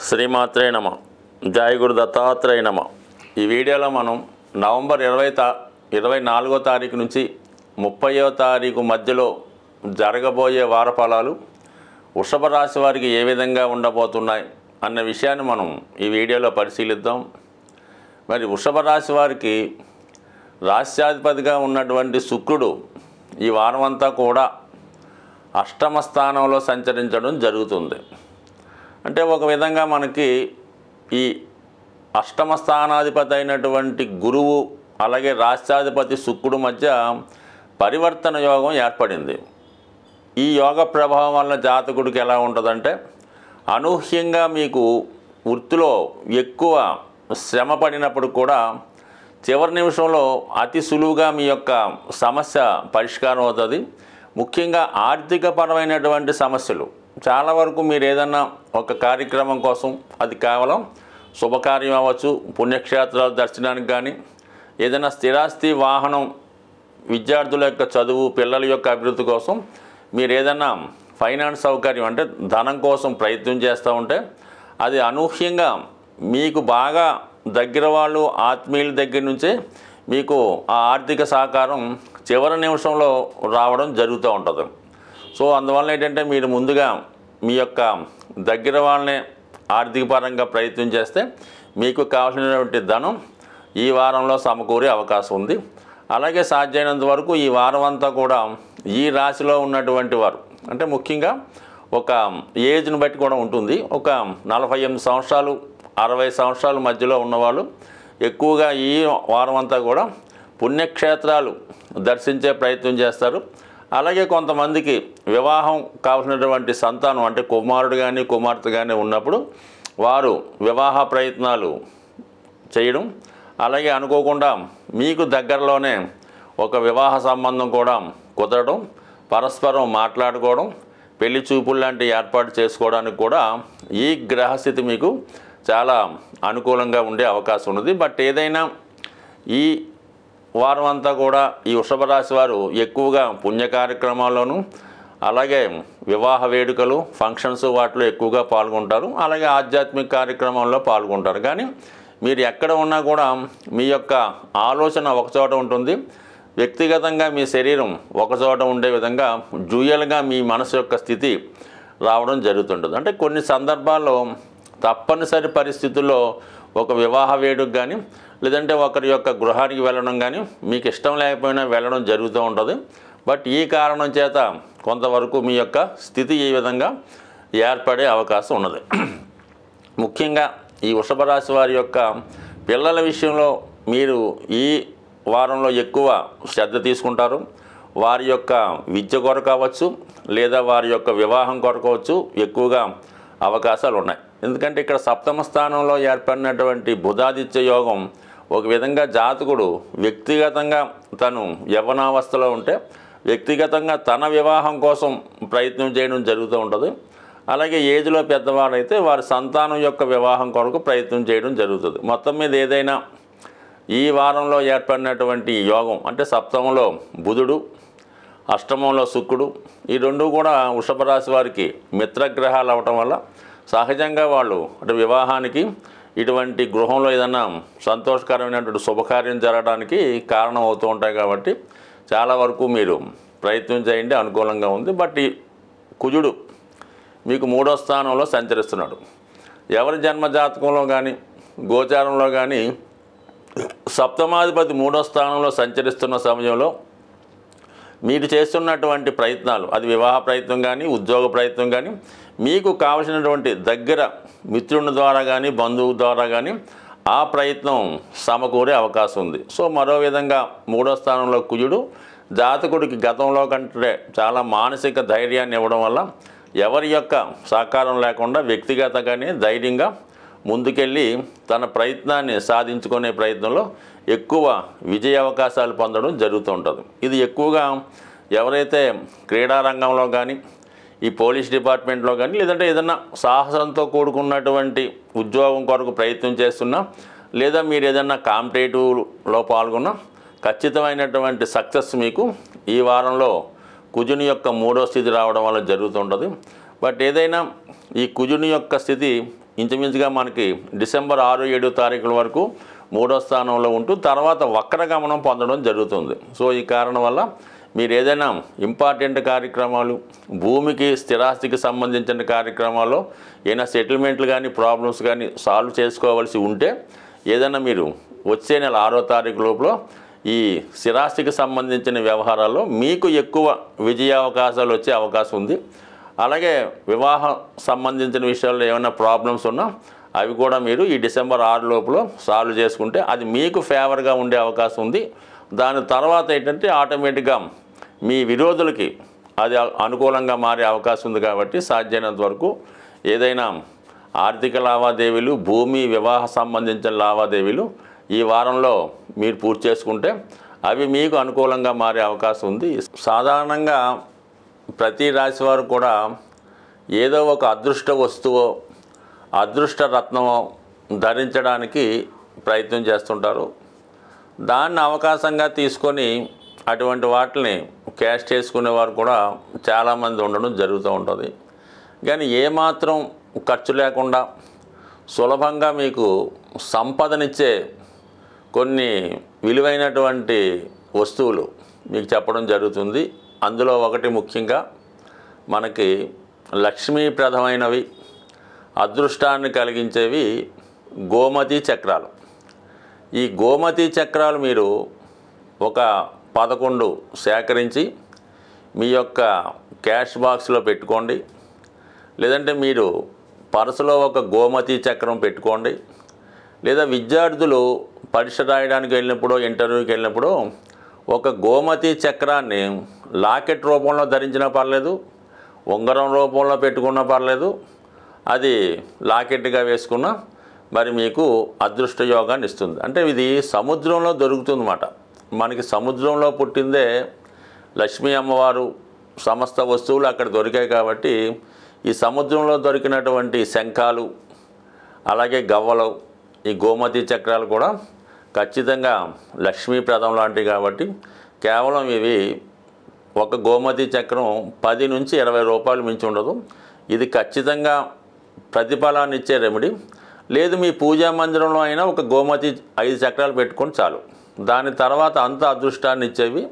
శ్రీమాత్రే నమ. జయ గురు దత్తాత్రేయ నమ. ఈ వీడియోలో మనం నవంబర్ 24వ తారీఖు నుంచి 30వ తారీఖు మధ్యలో జరగబోయే వారఫలాలు వృషభ రాశి వారికి ఏ విధంగా ఉండబోతున్నాయి అన్న విషయాన్ని మనం ఈ వీడియోలో పరిశీలిద్దాం. మరి వృషభ రాశి వారికి రాశ్యాధిపతిగా ఉన్నటువంటి శుక్రుడు ఈ వారం అంతా కూడా అష్టమ స్థానంలో సంచరించడం జరుగుతుంది. అంటే ఒక విధంగా మనకి ఈ అష్టమ స్థానాధిపతి అయినటువంటి గురువు అలాగే రాష్ట్రాధిపతి శుక్రుడు మధ్య పరివర్తన యోగం ఏర్పడింది. ఈ యోగ ప్రభావం వల్ల జాతకుడికి ఎలా ఉంటుందంటే అనూహ్యంగా మీకు వృత్తిలో ఎక్కువ శ్రమ పడినప్పుడు కూడా చివరి నిమిషంలో అతి సులువుగా మీ యొక్క సమస్య పరిష్కారం అవుతుంది. ముఖ్యంగా ఆర్థికపరమైనటువంటి సమస్యలు చాలా వరకు మీరు ఏదన్నా ఒక కార్యక్రమం కోసం, అది కేవలం శుభకార్యం అవ్వచ్చు, పుణ్యక్షేత్రాలు దర్శనానికి కానీ, ఏదైనా స్థిరాస్తి వాహనం, విద్యార్థుల యొక్క చదువు, పిల్లల యొక్క అభివృద్ధి కోసం మీరు ఏదైనా ఫైనాన్స్ సౌకర్యం అంటే ధనం కోసం ప్రయత్నం చేస్తూ ఉంటే అది అనూహ్యంగా మీకు బాగా దగ్గర వాళ్ళు, ఆత్మీయుల దగ్గర నుంచే మీకు ఆ ఆర్థిక సహకారం చివరి నిమిషంలో రావడం జరుగుతూ ఉంటుంది. సో అందువల్ల ఏంటంటే మీరు ముందుగా మీ యొక్క దగ్గర వాళ్ళనే ఆర్థికపరంగా ప్రయత్నం చేస్తే మీకు కావాల్సినటువంటి ధనం ఈ వారంలో సమకూరే అవకాశం ఉంది. అలాగే సాధ్యమైనంత వరకు ఈ వారం అంతా కూడా ఈ రాశిలో ఉన్నటువంటి వారు అంటే ముఖ్యంగా ఒక ఏజ్ని బట్టి కూడా ఉంటుంది. ఒక 48 సంవత్సరాలు 60 సంవత్సరాల మధ్యలో ఉన్నవాళ్ళు ఎక్కువగా ఈ వారం అంతా కూడా పుణ్యక్షేత్రాలు దర్శించే ప్రయత్నం చేస్తారు. అలాగే కొంతమందికి వివాహం కావాల్సినటువంటి సంతానం అంటే కుమారుడు కానీ కుమార్తె కానీ ఉన్నప్పుడు వారు వివాహ ప్రయత్నాలు చేయడం, అలాగే అనుకోకుండా మీకు దగ్గరలోనే ఒక వివాహ సంబంధం కూడా కుదరడం, పరస్పరం మాట్లాడుకోవడం, పెళ్లి చూపులు లాంటి ఏర్పాటు చేసుకోవడానికి కూడా ఈ గ్రహస్థితి మీకు చాలా అనుకూలంగా ఉండే అవకాశం ఉన్నది. బట్ ఏదైనా ఈ వారం అంతా కూడా ఈ వృషభ రాశి వారు ఎక్కువగా పుణ్య కార్యక్రమాల్లోనూ అలాగే వివాహ వేడుకలు, ఫంక్షన్స్ వాటిలో ఎక్కువగా పాల్గొంటారు. అలాగే ఆధ్యాత్మిక కార్యక్రమంలో పాల్గొంటారు. కానీ మీరు ఎక్కడ ఉన్నా కూడా మీ యొక్క ఆలోచన ఒకచోట ఉంటుంది, వ్యక్తిగతంగా మీ శరీరం ఒకచోట ఉండే విధంగా డ్యూయల్గా మీ మనసు యొక్క స్థితి రావడం జరుగుతుంటుంది. అంటే కొన్ని సందర్భాల్లో తప్పనిసరి పరిస్థితుల్లో ఒక వివాహ వేడుక కానీ లేదంటే ఒకరి యొక్క గృహానికి వెళ్ళడం కానీ మీకు ఇష్టం లేకపోయినా వెళ్ళడం జరుగుతూ ఉంటుంది. బట్ ఈ కారణం చేత కొంతవరకు మీ యొక్క స్థితి ఈ విధంగా ఏర్పడే అవకాశం ఉన్నది. ముఖ్యంగా ఈ వృషభ రాశి వారి యొక్క పిల్లల విషయంలో మీరు ఈ వారంలో ఎక్కువ శ్రద్ధ తీసుకుంటారు. వారి యొక్క విద్య కొరకు అవ్వచ్చు లేదా వారి యొక్క వివాహం కొరకు అవ్వచ్చు ఎక్కువగా అవకాశాలు ఉన్నాయి. ఎందుకంటే ఇక్కడ సప్తమ స్థానంలో ఏర్పడినటువంటి బుధాదిత్య యోగం ఒక విధంగా జాతకుడు వ్యక్తిగతంగా తను యవ్వనావస్థలో ఉంటే వ్యక్తిగతంగా తన వివాహం కోసం ప్రయత్నం చేయడం జరుగుతూ ఉంటుంది. అలాగే ఏజ్లో పెద్దవాడైతే వారి సంతానం యొక్క వివాహం కొరకు ప్రయత్నం చేయడం జరుగుతుంది. మొత్తం మీద ఏదైనా ఈ వారంలో ఏర్పడినటువంటి యోగం అంటే సప్తమంలో బుధుడు, అష్టమంలో శుక్రుడు, ఈ రెండు కూడా వృషభ రాశి వారికి మిత్రగ్రహాలు అవటం వల్ల సహజంగా వాళ్ళు అంటే వివాహానికి ఇటువంటి గృహంలో ఏదైనా సంతోషకరమైనటువంటి శుభకార్యం జరగడానికి కారణం అవుతూ ఉంటాయి. కాబట్టి చాలా వరకు మీరు ప్రయత్నం చేయండి, అనుకూలంగా ఉంది. బట్ ఈ కుజుడు మీకు 3వ స్థానంలో సంచరిస్తున్నాడు. ఎవరి జన్మజాతకంలో కానీ గోచారంలో కానీ సప్తమాధిపతి 3వ స్థానంలో సంచరిస్తున్న సమయంలో మీరు చేస్తున్నటువంటి ప్రయత్నాలు, అది వివాహ ప్రయత్నం కానీ ఉద్యోగ ప్రయత్నం కానీ మీకు కావలసినటువంటి దగ్గర మిత్రుని ద్వారా కానీ బంధువు ద్వారా కానీ ఆ ప్రయత్నం సమకూరే అవకాశం ఉంది. సో మరో విధంగా 3వ స్థానంలో కుజుడు జాతకుడికి గతంలో కంటే చాలా మానసిక ధైర్యాన్ని ఇవ్వడం వల్ల ఎవరి యొక్క సహకారం లేకుండా వ్యక్తిగతంగానే ధైర్యంగా ముందుకెళ్ళి తన ప్రయత్నాన్ని సాధించుకునే ప్రయత్నంలో ఎక్కువ విజయ అవకాశాలు పొందడం జరుగుతూ ఉంటుంది. ఇది ఎక్కువగా ఎవరైతే క్రీడారంగంలో కానీ ఈ పోలీస్ డిపార్ట్మెంట్లో కానీ లేదంటే ఏదైనా సాహసంతో కూడుకున్నటువంటి ఉద్యోగం కొరకు ప్రయత్నం చేస్తున్నా లేదా మీరు ఏదైనా కాంపిటేటివ్లో పాల్గొన్నా ఖచ్చితమైనటువంటి సక్సెస్ మీకు ఈ వారంలో కుజుని యొక్క 3వ స్థితి రావడం వల్ల జరుగుతుంటుంది. బట్ ఏదైనా ఈ కుజుని యొక్క స్థితి ఇంచుమించుగా మనకి డిసెంబర్ 6, 7 తారీఖుల వరకు 3వ స్థానంలో ఉంటూ తర్వాత వక్రగమనం పొందడం జరుగుతుంది. సో ఈ కారణం వల్ల మీరు ఏదైనా ఇంపార్టెంట్ కార్యక్రమాలు, భూమికి స్థిరాస్తికి సంబంధించిన కార్యక్రమాల్లో ఏదైనా సెటిల్మెంట్లు కానీ ప్రాబ్లమ్స్ కానీ సాల్వ్ చేసుకోవాల్సి ఉంటే ఏదైనా మీరు వచ్చే నెల 6వ తారీఖు లోపల ఈ స్థిరాస్తికి సంబంధించిన వ్యవహారాల్లో మీకు ఎక్కువ విజయావకాశాలు వచ్చే అవకాశం ఉంది. అలాగే వివాహం సంబంధించిన విషయాల్లో ఏమైనా ప్రాబ్లమ్స్ ఉన్నా అవి కూడా మీరు ఈ డిసెంబర్ 6 లోపల సాల్వ్ చేసుకుంటే అది మీకు ఫేవర్గా ఉండే అవకాశం ఉంది. దాని తర్వాత ఏంటంటే ఆటోమేటిక్గా మీ విరోధులకి అది అనుకూలంగా మారే అవకాశం ఉంది. కాబట్టి సాధ్యమైనంత వరకు ఏదైనా ఆర్థిక లావాదేవీలు, భూమి, వివాహ సంబంధించిన లావాదేవీలు ఈ వారంలో మీరు పూర్తి చేసుకుంటే అవి మీకు అనుకూలంగా మారే అవకాశం ఉంది. సాధారణంగా ప్రతి రాశి వారు కూడా ఏదో ఒక అదృష్ట వస్తువో, అదృష్ట రత్నమో ధరించడానికి ప్రయత్నం చేస్తుంటారు. దాన్ని అవకాశంగా తీసుకొని అటువంటి వాటిని క్యాష్ చేసుకునేవారు కూడా చాలామంది ఉండడం జరుగుతూ ఉంటుంది. కానీ ఏమాత్రం ఖర్చు లేకుండా సులభంగా మీకు సంపదనిచ్చే కొన్ని విలువైనటువంటి వస్తువులు మీకు చెప్పడం జరుగుతుంది. అందులో ఒకటి ముఖ్యంగా మనకి లక్ష్మీప్రదమైనవి, అదృష్టాన్ని కలిగించేవి గోమతి చక్రాలు. ఈ గోమతి చక్రాలు మీరు ఒక 11 సేకరించి మీ యొక్క క్యాష్ బాక్స్లో పెట్టుకోండి. లేదంటే మీరు పర్సులో ఒక గోమతి చక్రం పెట్టుకోండి. లేదా విద్యార్థులు పరీక్ష రాయడానికి వెళ్ళినప్పుడు, ఇంటర్వ్యూకి వెళ్ళినప్పుడు ఒక గోమతి చక్రాన్ని లాకెట్ రూపంలో ధరించినా పర్లేదు, ఉంగరం రూపంలో పెట్టుకున్నా పర్లేదు, అది లాకెట్గా వేసుకున్నా మరి మీకు అదృష్ట యోగాన్ని ఇస్తుంది. అంటే ఇది సముద్రంలో దొరుకుతుందన్నమాట. మనకి సముద్రంలో పుట్టిందే లక్ష్మీ అమ్మవారు, సమస్త వస్తువులు అక్కడ దొరికాయి. కాబట్టి ఈ సముద్రంలో దొరికినటువంటి శంఖాలు, అలాగే గవ్వలు, ఈ గోమతి చక్రాలు కూడా ఖచ్చితంగా లక్ష్మీప్రదం లాంటివి. కాబట్టి కేవలం ఇవి ఒక గోమతి చక్రం 10 నుంచి 20 రూపాయలు మించి ఉండదు. ఇది ఖచ్చితంగా ప్రతిఫలాన్ని ఇచ్చే రెమెడీ. లేదు మీ పూజా మందిరంలో అయినా ఒక గోమతి 5 చక్రాలు పెట్టుకొని చాలు. దాని తర్వాత అంత అదృష్టాన్ని ఇచ్చేవి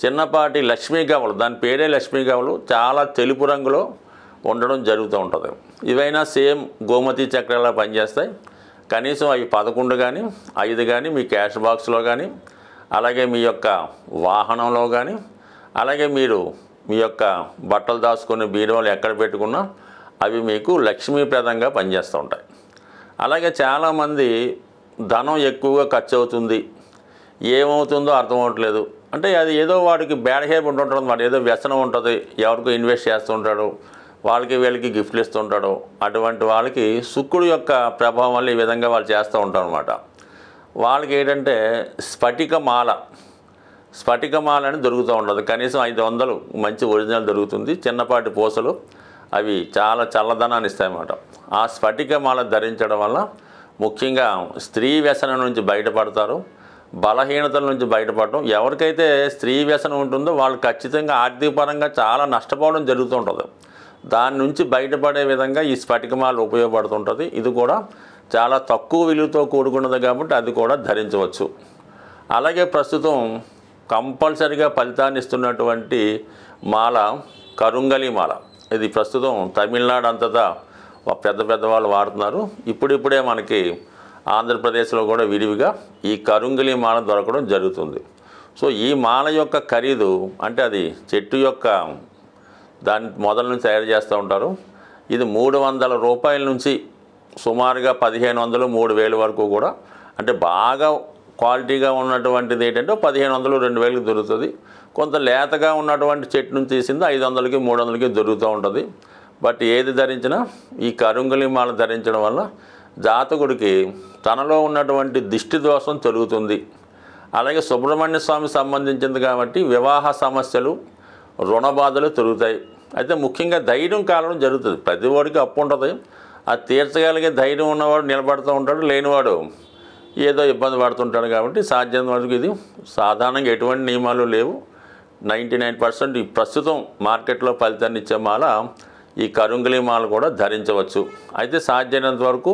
చిన్నపాటి లక్ష్మీ గవ్వలు, దాని పేరే లక్ష్మీ గవ్వలు, చాలా తెలుపు రంగులో ఉండడం జరుగుతూ ఉంటుంది. ఇవైనా సేమ్ గోమతి చక్రాలా పనిచేస్తాయి. కనీసం అవి 11 కానీ 5 కానీ మీ క్యాష్ బాక్స్లో కానీ, అలాగే మీ యొక్క వాహనంలో కానీ, అలాగే మీరు మీ యొక్క బట్టలు దాచుకునే బీరువాలు ఎక్కడ పెట్టుకున్నా అవి మీకు లక్ష్మీప్రదంగా పనిచేస్తూ ఉంటాయి. అలాగే చాలామంది ధనం ఎక్కువగా ఖర్చు అవుతుంది, ఏమవుతుందో అర్థం అవ్వట్లేదు. అంటే అది ఏదో వాడికి బ్యాడ్ హ్యాబిట్ ఉంటుంది, వాడు ఏదో వ్యసనం ఉంటుంది, ఎవరికో ఇన్వెస్ట్ చేస్తుంటాడు, వాళ్ళకి వీళ్ళకి గిఫ్ట్లు ఇస్తుంటాడు. అటువంటి వాళ్ళకి శుక్రుడు యొక్క ప్రభావం వల్ల ఈ విధంగా వాళ్ళు చేస్తూ ఉంటారు అనమాట. వాళ్ళకి ఏంటంటే స్ఫటికమాల అని దొరుకుతూ ఉంటుంది. కనీసం 500 మంచి ఒరిజినల్ దొరుకుతుంది. చిన్నపాటి పూసలు, అవి చాలా చల్లదనాన్ని ఇస్తాయన్నమాట. ఆ స్ఫటికమాల ధరించడం వల్ల ముఖ్యంగా స్త్రీ వ్యసనం నుంచి బయటపడతారు, బలహీనతల నుంచి బయటపడటం. ఎవరికైతే స్త్రీ వ్యసనం ఉంటుందో వాళ్ళు ఖచ్చితంగా ఆర్థికపరంగా చాలా నష్టపోవడం జరుగుతూ ఉంటుంది. దాని నుంచి బయటపడే విధంగా ఈ స్ఫటికమాల ఉపయోగపడుతుంటుంది. ఇది కూడా చాలా తక్కువ విలువతో కూడుకున్నది కాబట్టి అది కూడా ధరించవచ్చు. అలాగే ప్రస్తుతం కంపల్సరిగా ఫలితాన్ని ఇస్తున్నటువంటి మాల కరుంగలి మాల. ఇది ప్రస్తుతం తమిళనాడు అంతటా పెద్ద వాళ్ళు వాడుతున్నారు. ఇప్పుడిప్పుడే మనకి ఆంధ్రప్రదేశ్లో కూడా విరివిగా ఈ కరుంగలి మాల దొరకడం జరుగుతుంది. సో ఈ మాల యొక్క ఖరీదు అంటే అది చెట్టు యొక్క దాని మొదల నుంచి తయారు చేస్తూ ఉంటారు. ఇది 300 రూపాయల నుంచి సుమారుగా 1500, 3000 వరకు కూడా, అంటే బాగా క్వాలిటీగా ఉన్నటువంటిది ఏంటంటే 1500, 2000కి దొరుకుతుంది. కొంత లేతగా ఉన్నటువంటి చెట్టు నుంచి తీసింది 500కి, 300కి దొరుకుతూ ఉంటుంది. బట్ ఏది ధరించినా ఈ కరుంగలి మాల ధరించడం వల్ల జాతకుడికి తనలో ఉన్నటువంటి దిష్టి దోషం తొలుగుతుంది. అలాగే సుబ్రహ్మణ్య స్వామి సంబంధించింది కాబట్టి వివాహ సమస్యలు, రుణ బాధలు తొలుగుతాయి. అయితే ముఖ్యంగా ధైర్యం కాలడం జరుగుతుంది. ప్రతి వాడికి అప్పు ఉంటుంది, అది తీర్చగలిగే ధైర్యం ఉన్నవాడు నిలబడుతూ ఉంటాడు, లేనివాడు ఏదో ఇబ్బంది పడుతుంటాడు. కాబట్టి సాధ్యం వరకు ఇది సాధారణంగా ఎటువంటి నియమాలు లేవు. 99% ప్రస్తుతం మార్కెట్లో ఫలితాన్ని ఇచ్చే మాల ఈ కరుంగలి మాల కూడా ధరించవచ్చు. అయితే సాధ్యమైనంత వరకు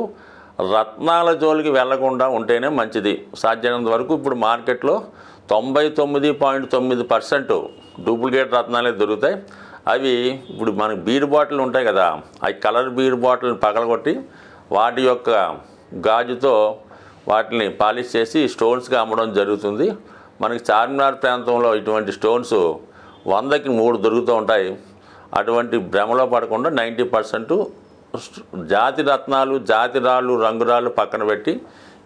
రత్నాల జోలికి వెళ్లకుండా ఉంటేనే మంచిది. సాధ్యమైనంత వరకు ఇప్పుడు మార్కెట్లో 99.9% డూప్లికేట్ రత్నాలే దొరుకుతాయి. అవి ఇప్పుడు మనకి బీడ్ బాటిల్ ఉంటాయి కదా, అవి కలర్ బీడ్ బాటిల్ని పగలగొట్టి వాటి యొక్క గాజుతో వాటిని పాలిష్ చేసి స్టోన్స్గా అమ్మడం జరుగుతుంది. మనకి చార్మినార్ ప్రాంతంలో ఇటువంటి స్టోన్స్ 100కి 3 దొరుకుతూ ఉంటాయి. అటువంటి భ్రమలో పడకుండా 90% జాతి రత్నాలు, జాతి రాళ్ళు, రంగురాళ్ళు పక్కన పెట్టి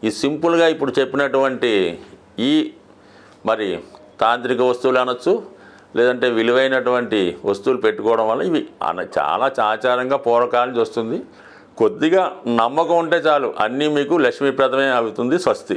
ఈ సింపుల్గా ఇప్పుడు చెప్పినటువంటి ఈ మరి తాంత్రిక వస్తువులు అనొచ్చు, లేదంటే విలువైనటువంటి వస్తువులు పెట్టుకోవడం వల్ల ఇవి చాలా ఆచారంగా పూర్వకాలం నుంచి వస్తుంది. కొద్దిగా నమ్మకం ఉంటే చాలు, అన్నీ మీకు లక్ష్మీప్రదమే అవుతుంది. స్వస్తి.